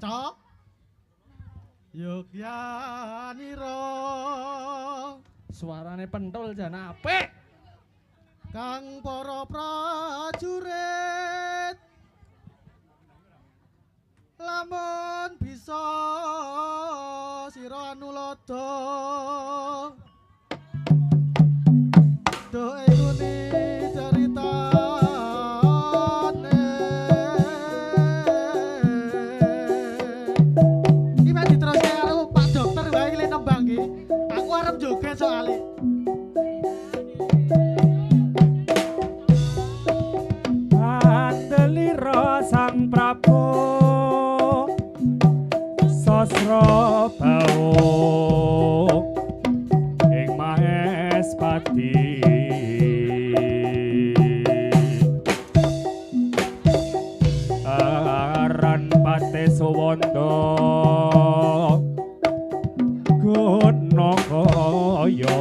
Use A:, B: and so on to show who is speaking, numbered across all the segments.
A: Cok Yogyaniro
B: Suarane pentul jan apik.
A: Kang para prajurit lamun bisa sira anulada doe ngene caritane iki mek diteruske karo Pak Dokter wae iki nembang iki aku arep joget soalé
C: Andelira Sang Prabu Sasra Bawa ing Mahespati aran Pate Suwanda Gunakaya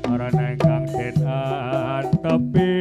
C: aran ingkang den antepi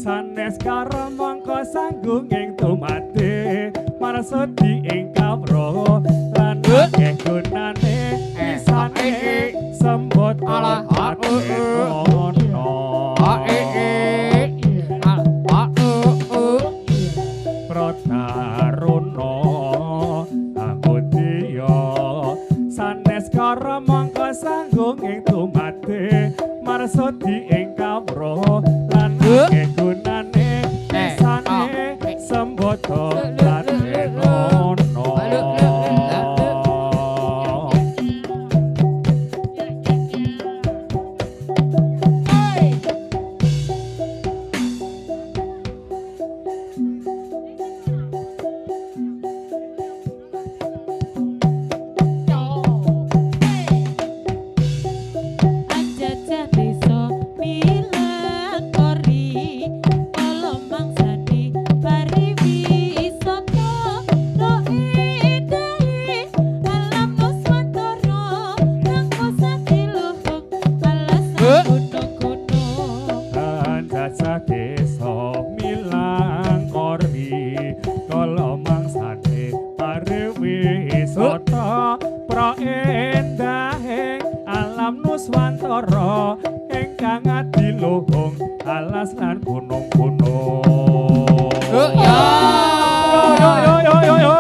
C: sanes karo mangka sanggung ing tumate marsudi ing kawruh lan akeh gunane pisane sembut ala ono Protaruno Anggotiya sanes karo mangka sanggung ing tumate marsudi ing kawruh lan akeh gunane pisane sembodo lan enono Nuswantara ingkang adiluhung alas lan gunung-gunung. Yo yo yo yo yo.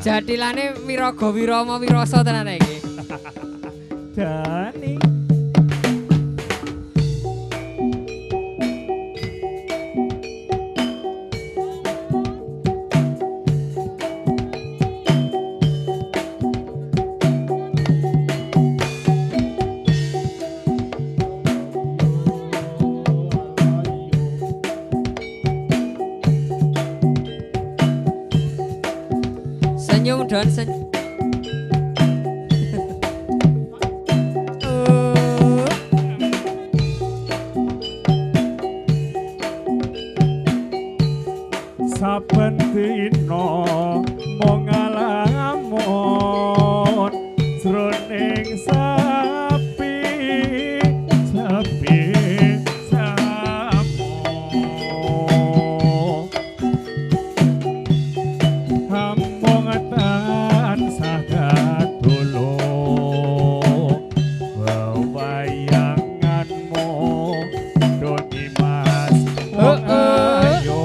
D: Jadilane Wiraga Wirama Wirasa tenan iki.
C: Dani
D: padon sen.
C: Saben dina mung ngalamun jroning sepi samu hamung tansah kadolo wewayanganmu doni mas ayo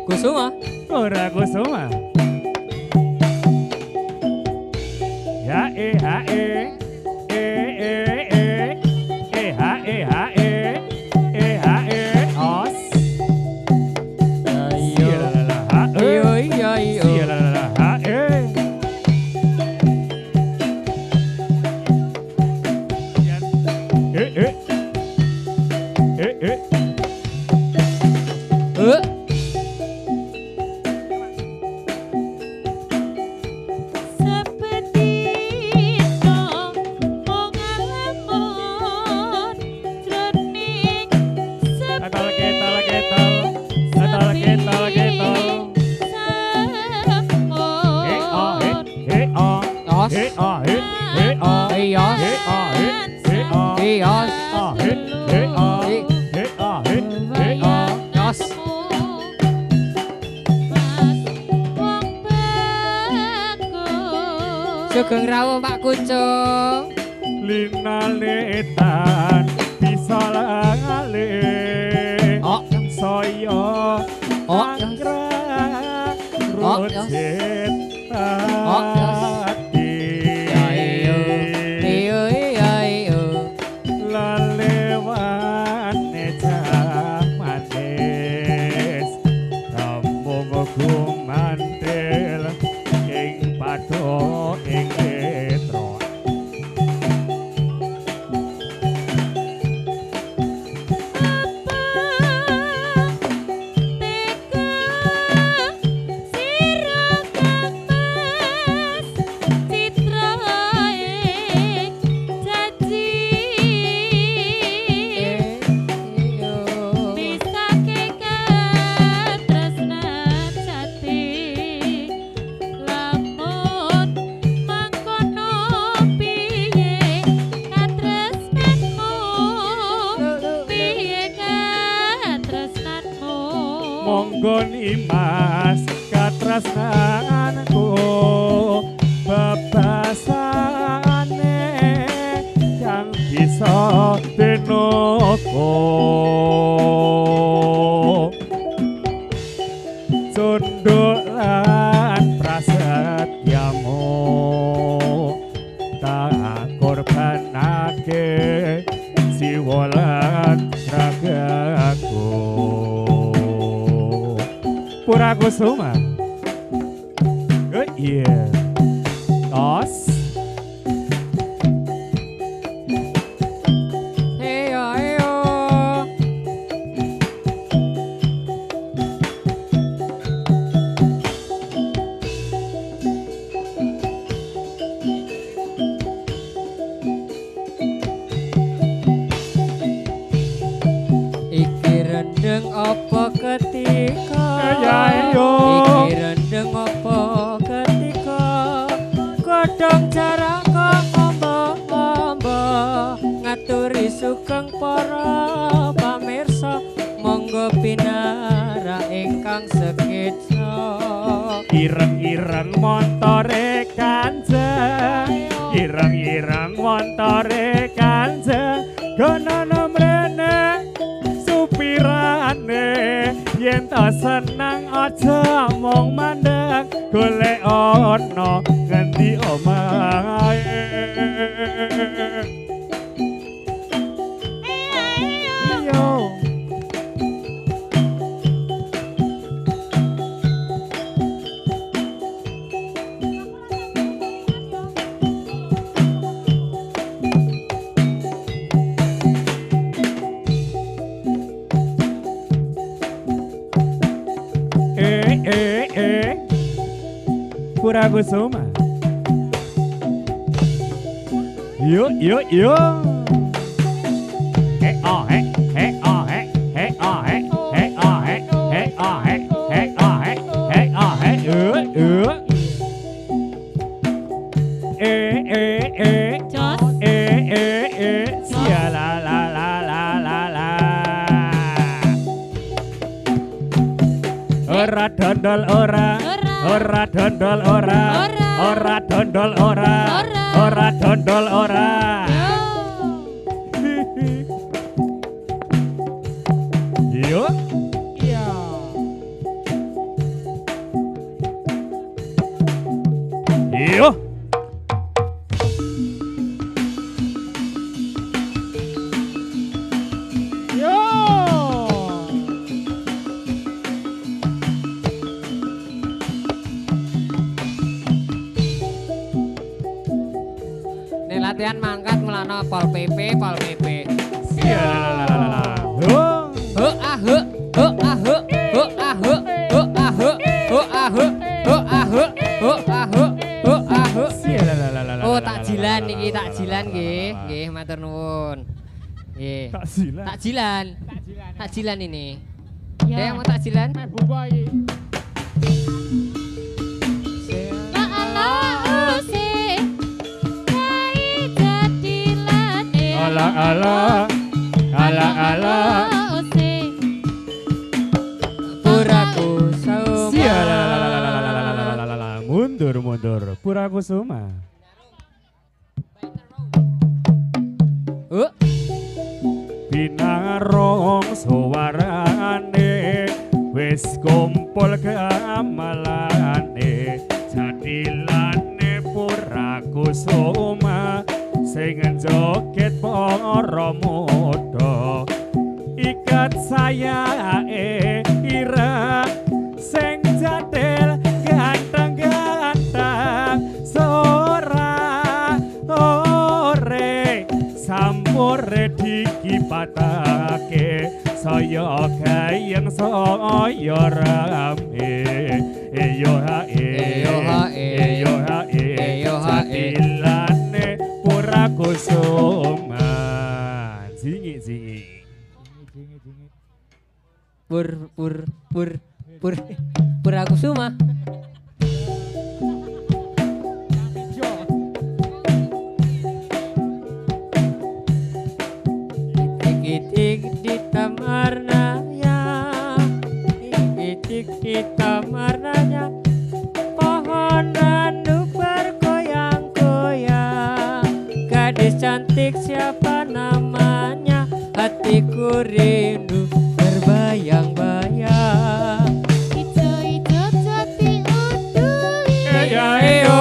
C: Kusuma. Ora Kusuma. Ya ha os.
D: Sugeng rawuh Pak Kucung.
C: Linaletan bisa lali. Saya anggrek rucit hati. Lalewane manis kampung gumantil ing padha ing netra. Monggo nimas katresnanku bebasane yang bisa denoko tunduk lan prasetyamu tak korban Purakusuma. Oh iya. Tos.
D: Heyo heyo. Iki rendeng apa ketika?
C: Ya yo.
D: Iki rendeng apa ketika? Godhong jarak kok ombo-ombo ngaturi sugeng para pamirsa monggo pinara ingkang seketsa.
C: Ireng-ireng montore Kanjeng. Ireng-ireng montore Kanjeng. Gonono mrene supirane yen ta seneng aja mung mandeg golek ana ngendi omahe. Yo. Purakusuma. Yo yo yo. Oh oh oh
E: Jos.
C: Sia la la la la la la. Ora dondol ora. Ora dondol ora. Ora dondol ora. Ora dondol ora. Yo.
B: Iya.
C: Yo.
B: Yo.
D: Nek latihan mangkat melana pol PP, pol PP.
C: Sia la la la la. Yo.
D: Ho ah ho, ho ah ho, ho ah ho, ho ah ho, ho ah ho, ho ah ho, ho ah ho, ho ah ho.
C: Sia la la la la.
D: Oh takjilan niki takjilan nggih, nggih matur nuwun. Nggih.
C: Takjilan.
D: Takjilan.
B: Takjilan.
D: Takjilan ini.
E: Ya.
D: Yang mau takjilan?
B: Meh buka iki.
E: La ala ose. Kai jadilane.
C: Ala ala. Ala ala.
E: Ose.
D: Purakusuma.
C: Sia la la la la la la la la la la la. Mundur mundur. Purakusuma. Binarong suwarane wis kumpul gamalane jadilane Purakusuma sing joget para muda ikat sayae ira sing jadil ganteng-ganteng sora ore sampure dikipatake saya gayeng saya rame eyo hae jadilane Purakusuma jingi
D: Purakusuma. Itik di tamarnanya, itik di tamarnanya, pohon randu bergoyang-goyang. Gadis cantik siapa namanya? Hatiku rindu berbayang-bayang.
E: Ijo-ijo jati udui.
C: ya eyo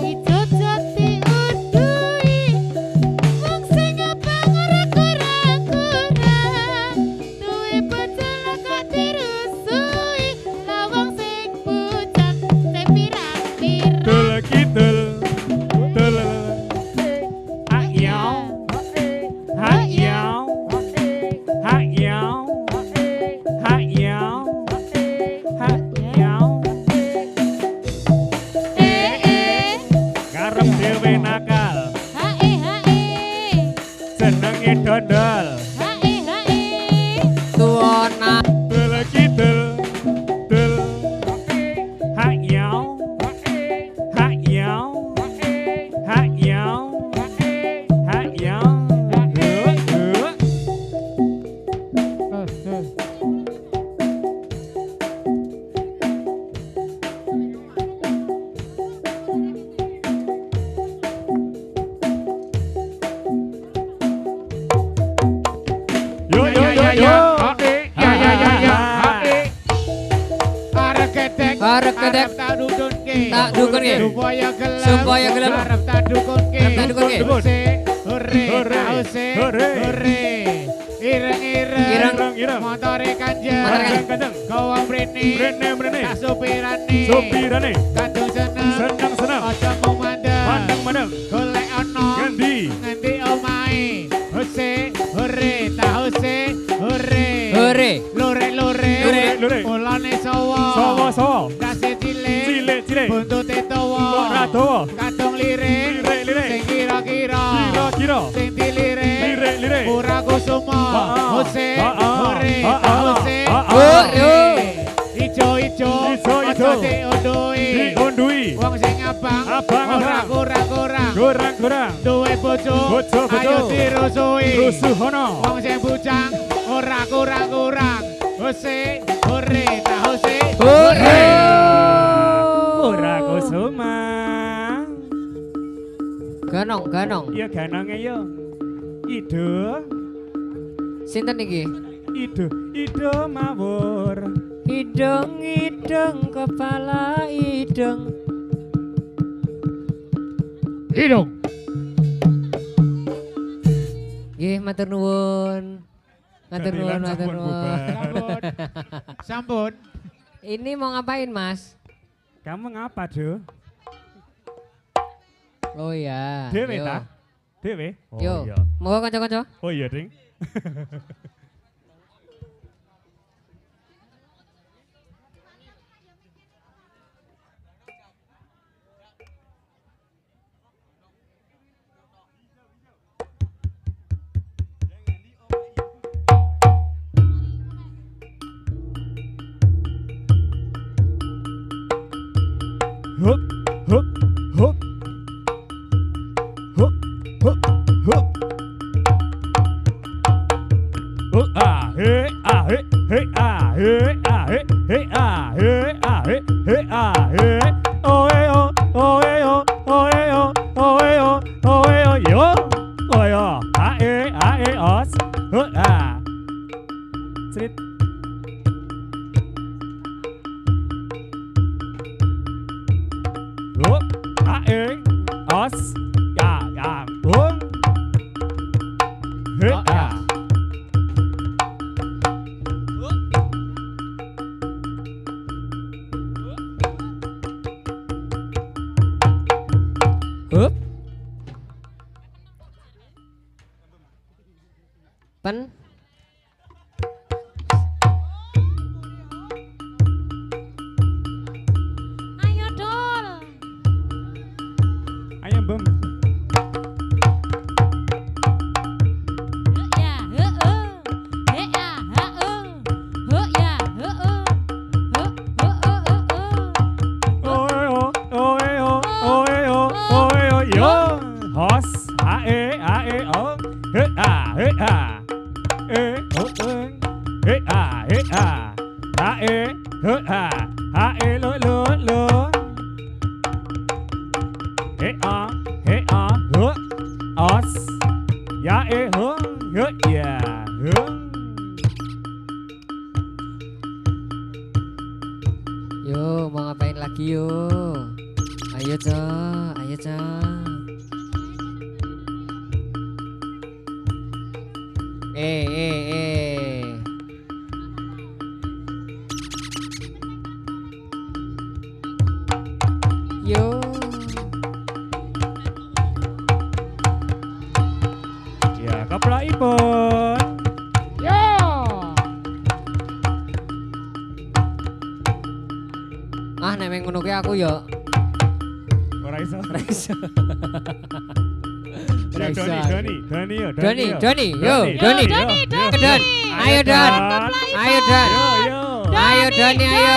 E: Ijo jati udui. Wong sing abang ora kurang-kurang. Duwe bocah kok dirusui. Lawang
D: Arep kedek
B: Arep tak dukunke.
D: Tak dukunke.
B: Supaya gelem.
D: Supaya gelem.
B: Arep tak dukunke.
D: Arep tak dukunke.
B: Huse, hore,
C: Hore.
B: hause,
C: Hore.
B: hore. Ireng-ireng.
D: Ireng.
B: Motore kanjeng.
D: Motore kanjeng.
C: Kanjeng.
B: Kawang mrene.
C: Mrene.
B: Tak supirane.
C: Supirane.
B: Kadung seneng.
C: Seneng.
B: Aja mau mandeng.
C: Mandeng.
B: Golek ono.
C: Ngendi?
B: Ngendi omahe. Huse, hore, tak huse, hore.
D: Hore.
B: Lore.
C: Lore.
B: Ulane sawa.
C: Sawa.
B: Dase cilik.
C: Cilik.
B: Buntute dawa.
C: Ora dawa.
B: Kadung lirik.
C: Lirik.
B: Sing kira-kira.
C: Kira.
B: Sing dilirik.
C: Lirik.
B: Pura kusuma. Huse, hore, huse,
D: Hore.
B: Ijo-ijo.
C: Ijo.
B: Aja diundui.
C: Diundui.
B: Wong sing abang.
C: Abang.
B: Ora kurang-kurang.
C: Kurang.
B: Duwe bojo.
C: Bojo.
B: Ayo dirusui.
C: Rusuh ono.
B: Wong sing bujang. Ora kurang-kurang. Huse, hore, tak huse.
D: Hore.
C: Ora kusuma.
D: Ganong.
C: Ya ganonge yo. Ido.
D: Sinten iki?
C: Ido mawur.
D: Hidung kepala hidung.
B: Hidung.
D: Nggih, matur nuwun. Matur nuwun.
B: Sampun.
D: Ini mau ngapain, Mas?
C: Kamu ngapa, Do?
D: Oh iya.
C: Dewe
D: yo.
C: ta? Dewe? Oh
D: Yo.
C: iya.
D: Mau kanca-kanca?
C: Oh iya, Ding. Hook.
D: Hup. Pen.
E: Ayo dol.
C: Ayo, Bem.
E: Ya, heeh. He ya, heeh. He ya, heeh. He,
C: Yo. Hos. Os. Ya
D: Yo, mau ngapain lagi yo? Ayo, Ca. Yo.
C: Ya, keplokipun.
B: Yo.
D: Ah, nek meng ngono kuwi aku yo.
C: Ora iso.
D: Ora iso. Ora iso.
C: Doni,
D: Doni, yo, Doni.
E: Doni.
D: Don. Ayo, Don. Ayo, Don.
C: Yo.
D: Ayo, Doni, ayo.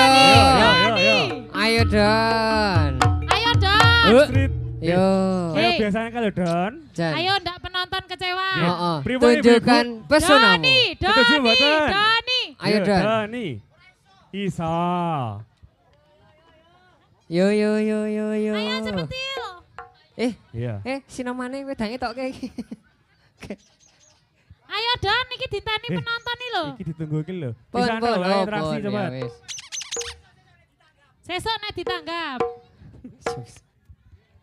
C: Yo.
D: Ayo, Don.
E: Ayo dol.
C: Street.
D: Yo.
C: Kayak
E: Hey.
C: biasanya kalau Don.
D: Jan.
E: Ayo ndak penonton kecewa.
D: Heeh.
C: Pripun,
D: Tunjukkan pesonamu.
C: Setuju, mboten?
E: Doni.
D: Ayo, Don.
C: Doni. Iso.
D: Yo.
E: Ayo cepetil.
C: Iya.
D: Sinomane wedange tok kayak iki.
E: Ayo Don, iki diteni penonton nih lho.
C: Iki ditunggu iki lho.
D: Pun,
C: Bisa wae
D: oh,
C: interaksi
D: pun,
C: coba.
D: ya wis.
E: Sesuk nek ditanggap.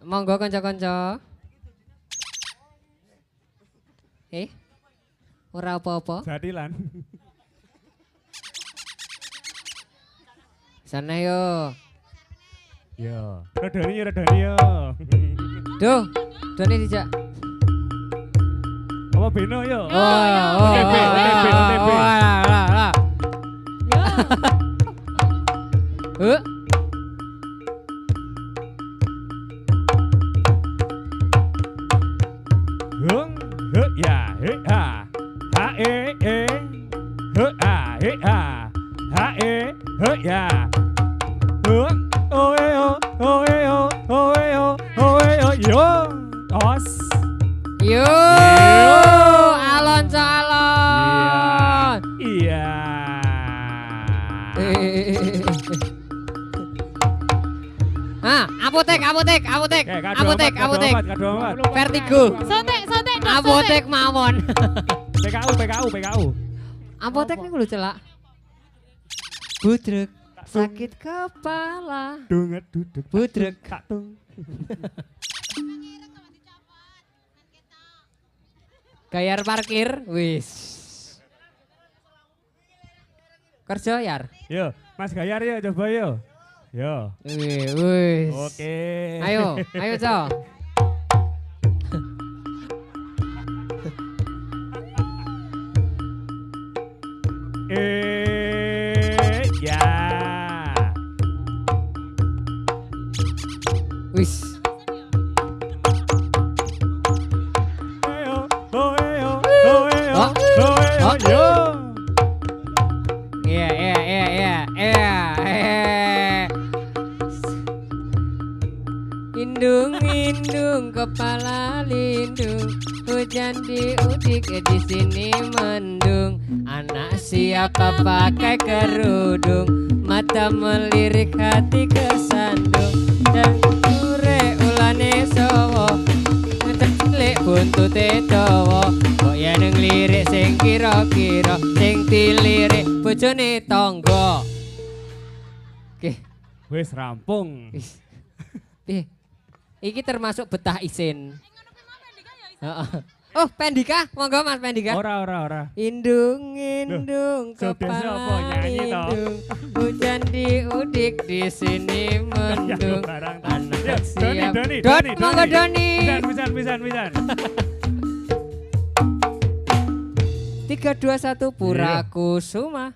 D: Monggo kanca-kanca. Ora apa-apa.
C: Jadilan.
D: Sana yo.
C: Yo. Redoni yo.
D: Duh, Doni dijak.
C: Apa beno yo?
E: TB.
D: Lah.
E: Yo.
C: Hung, he ya, he ha. Ha he ha, he ha. Ha he ya. Hung, yo. Os.
D: Yo, alon calon.
C: Iya.
D: Apotek.
C: Apotek.
D: Vertigo.
E: Sotek.
D: Apotek mawon.
C: PKU.
D: Apotek nih lho celak. Budrek, sakit kepala.
C: Dunget duduk.
D: Budrek.
C: Katung.
D: Gayar parkir, wis. Kerja yar.
C: Yo, Mas Gayar yo coba yo. Yo.
D: Wis.
C: Oke.
D: Ayo, Cok.
C: Ya.
D: Wis.
C: Yo.
D: Iya. Indung kepala lindung, hujan diudik di sini mendung. Anak siapa pakai kerudung, mata melirik hati kesandung. Dan sore ulane sowo, ngeceklek buntute dawa. Kok ya neng lirik sing kira-kira, sing dilirik bojone tangga. Oke,
C: Wis rampung.
D: wis. Piye? Iki termasuk betah isin. Heeh. Oh, Pendika, monggo Mas Pendika.
C: Ora.
D: Indung
C: Loh, biasa apa
D: kepala
C: nyanyi toh?
D: indung, hujan diudik di sini mendung. Anak siap.
C: Doni.
D: Monggo Doni.
C: Pisan.
D: 3, 2, 1 Purakusuma.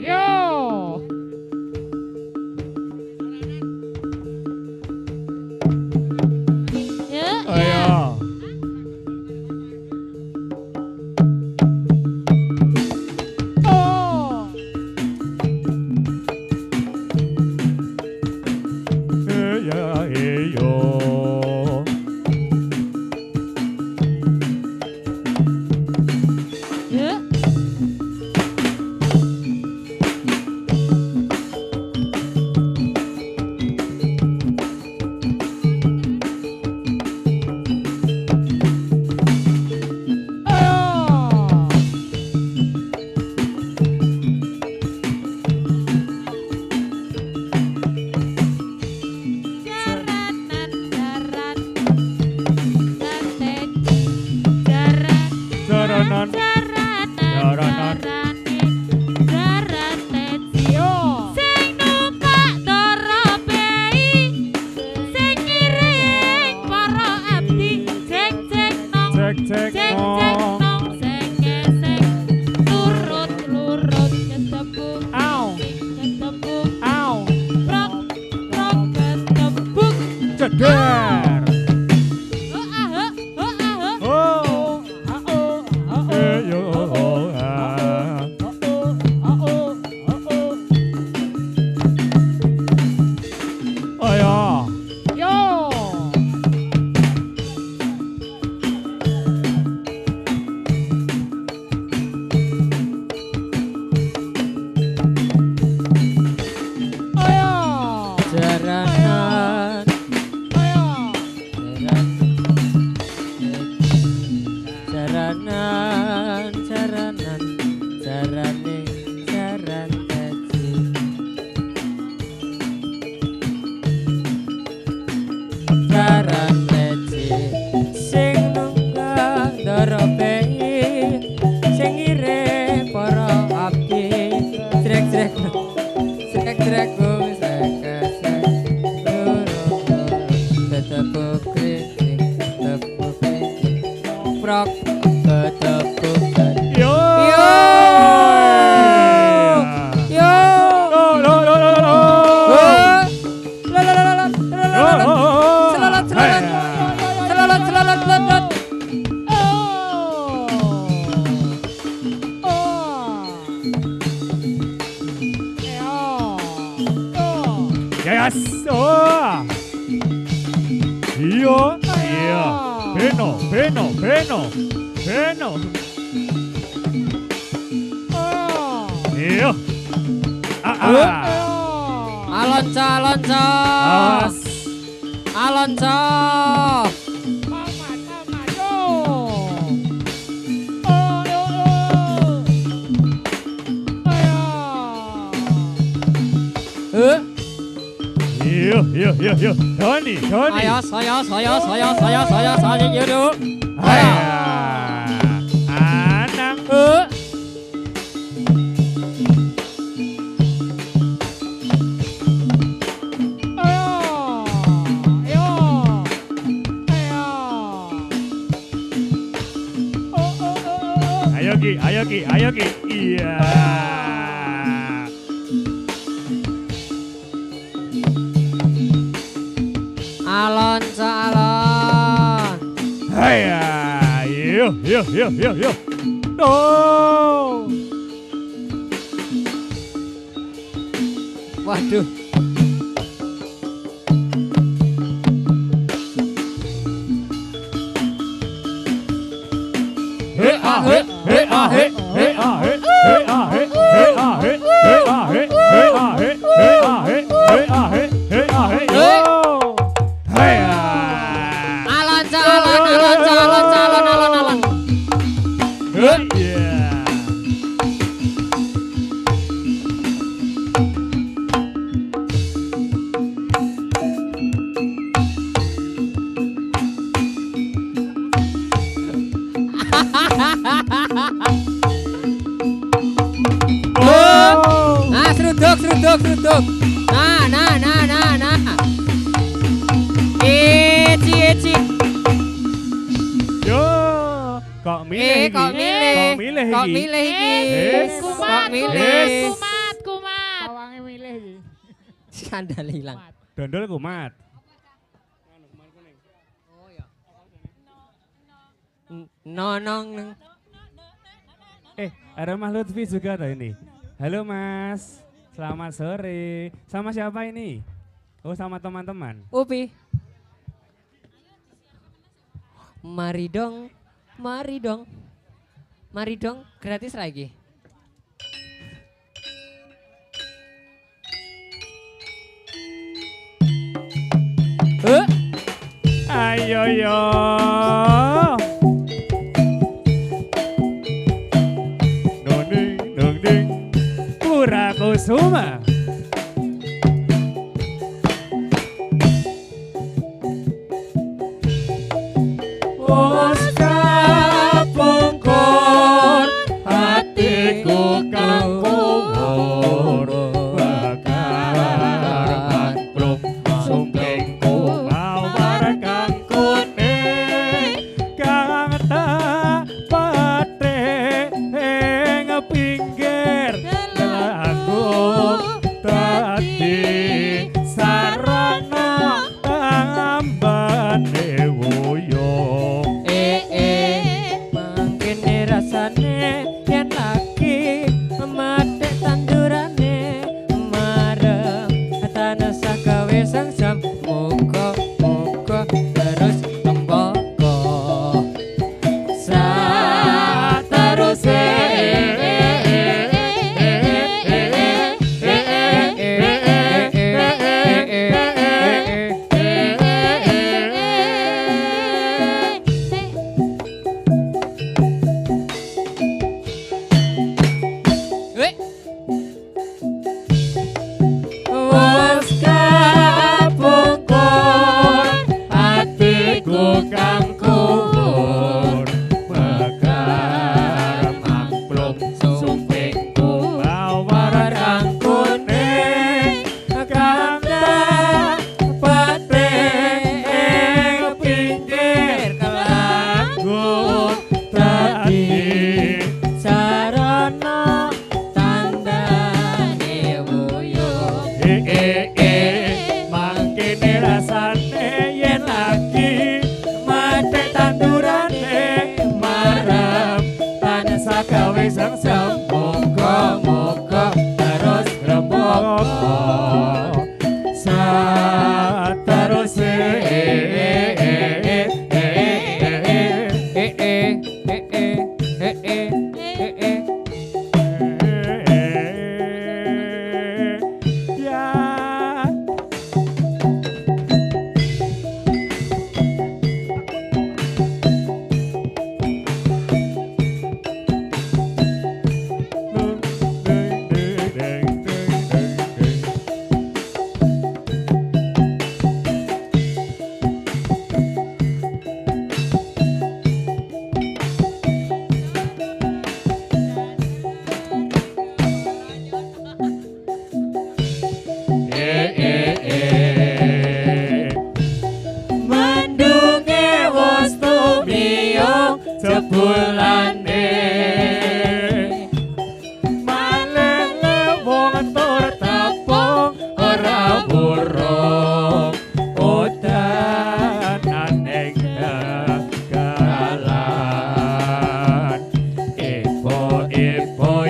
B: Yo.
E: Yo.
C: Ayo.
B: Oh.
C: Yo.
E: Yo.
C: Yes. Oh. Iya, iya. Beno, beno, beno. Beno. Iya.
D: Alonco, Alonco.
C: Awas.
D: Alonco.
C: Yo. Tony.
D: Saya yuk.
C: Ayo. Anang. Ayo Ki. Iya.
D: Alonco, Alon.
C: Haya. Yo. Oh.
D: Waduh. Alon. Seruduk. Nah. Eci.
C: Yo, kok milih iki?
D: Kok milih iki?
E: Kumat.
B: Pawange milih iki.
D: Skandal hilang.
C: Dondol kumat.
D: Nonong.
C: Ada Mas Lutfi juga ada ini. Halo Mas, selamat sore. Sama siapa ini? Oh, sama teman-teman.
D: Upi. Mari dong, gratis lagi.
C: Ayo yo. Ding. Pura Kusuma. Pungkur hatiku kang pungkur bakar plung sumpingku mawar kang kuning kang tak pate ing pinggir langkung tadi sarana ambane woyo
D: Mangkene rasane yen lagi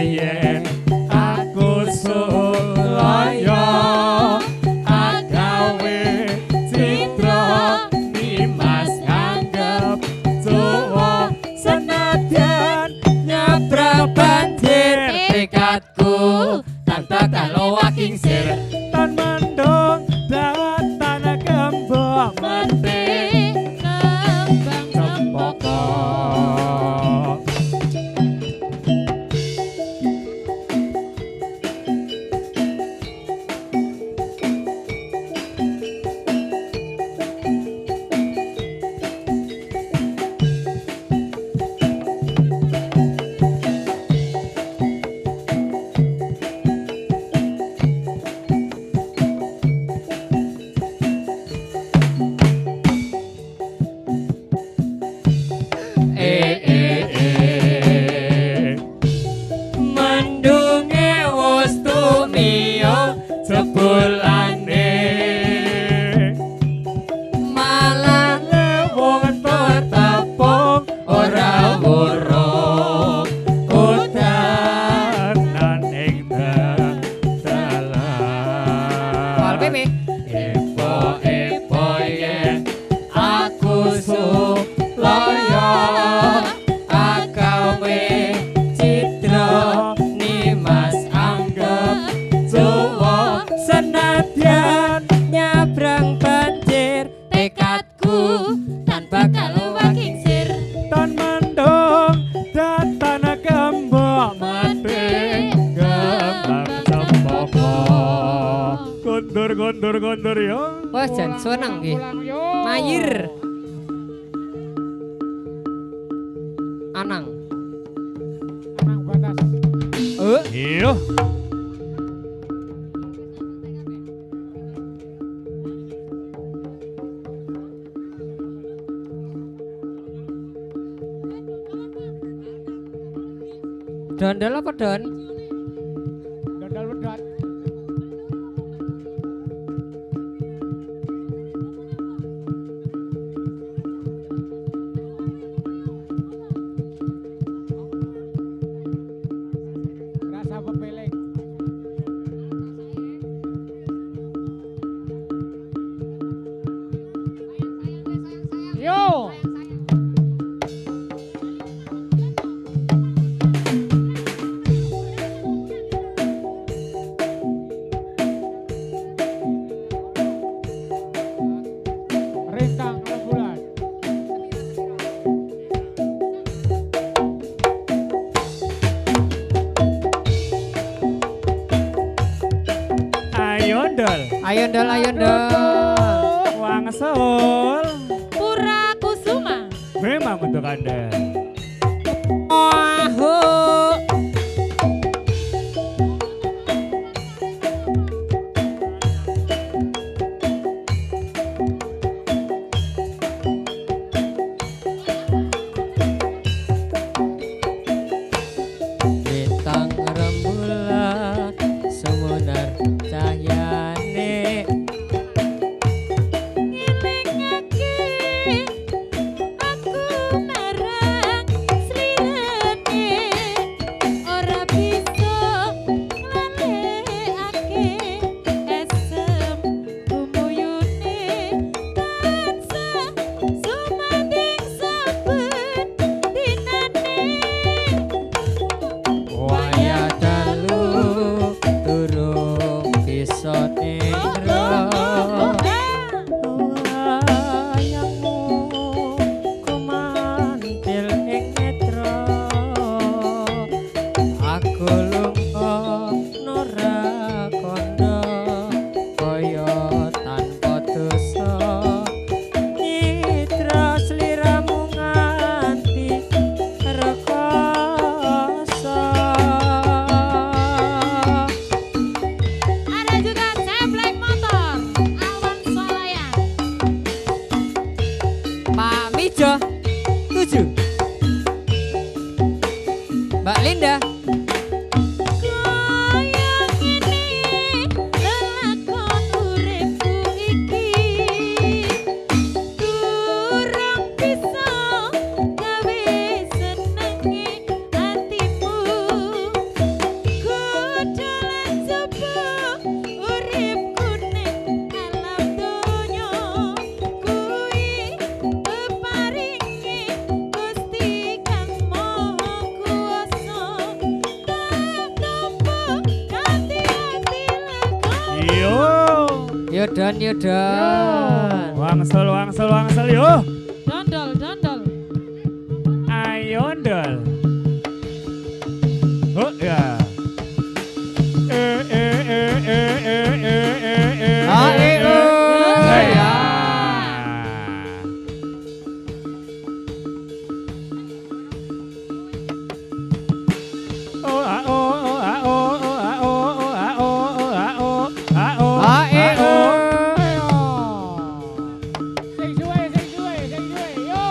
C: yen aku sulaya agawe citra nimas nganggep suwo senadyan nyabrang banjir tekadku tanpa kalau waking sir tan mendung datan gembok mati
E: Kembang
C: cempaka mendunge wis tumiyo jebulane malah wong tetepung ora weruh udanan ing
D: Pal
C: dalan
D: Pepe.
C: epo yen aku sulaya agawe citra nimas anggep suwo senadyan
D: Nyabrang banjir tekadku tanpa kalau waking sir
C: tan mendung datan gembok mati gembang cempaka kondur yo
D: wah jan seneng nggih mayir anang
B: Anang batas.
C: iyo
D: dondol apa don
B: Dodol wedot. Rasa pepeling. Yo. Rintang rembulan.
C: ayo ndol wangsul
E: Pura Kusuma.
C: memang untuk anda
D: oh bintang rembulan sumunar cahyane
E: Ngelingake aku marang
D: Don, yo Don.
C: Wangsul, wangsul, wangsul yo.
E: Dondol, dondol.
C: Ayo ndol. Oh ya.
D: Ya.
B: Sing suwe, sing suwe, sing suwe. Yo.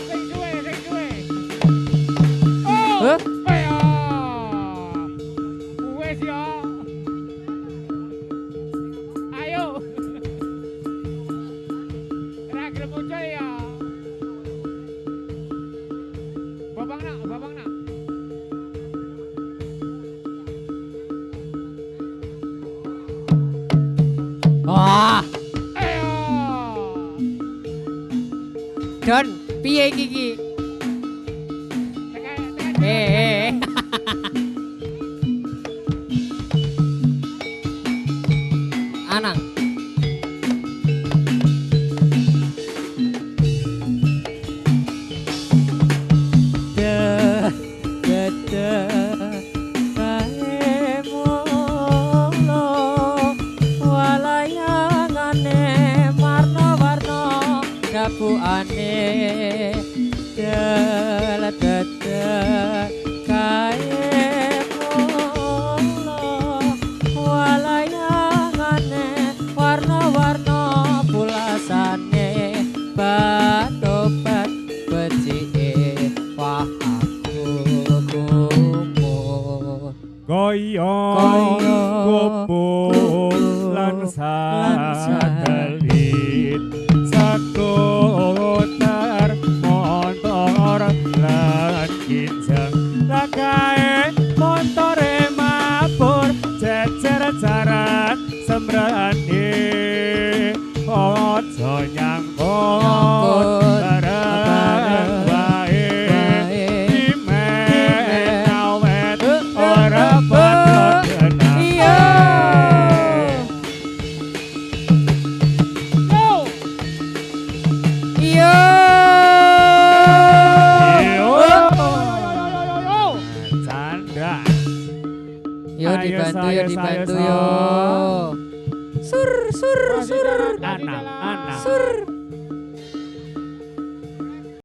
B: Sing suwe, sing suwe. Oh.
D: Hah?
B: Ayo. Wes yo. Ayo. Ra gelem muncul ya. Babang nak, babang nak.
D: Wah,
B: Ayo.
D: Don, piye iki?
B: Tekan, tekan.
D: Anang. Ane delet kae molo walayangane warna-warna pulasane batobat becike wah aku kumur
C: Koyo kupu lan satelit sakutar motor lan kinjeng lakae motore mabur jejer jaran sembrani ojo nyangkut bareng wae imen awet ora padha kenal
D: iya iya
C: Canda.
D: yo
C: Ayo,
D: dibantu yo
C: saya,
D: dibantu
C: saya,
D: yo sur sur sur
C: Anak, anak.
D: sur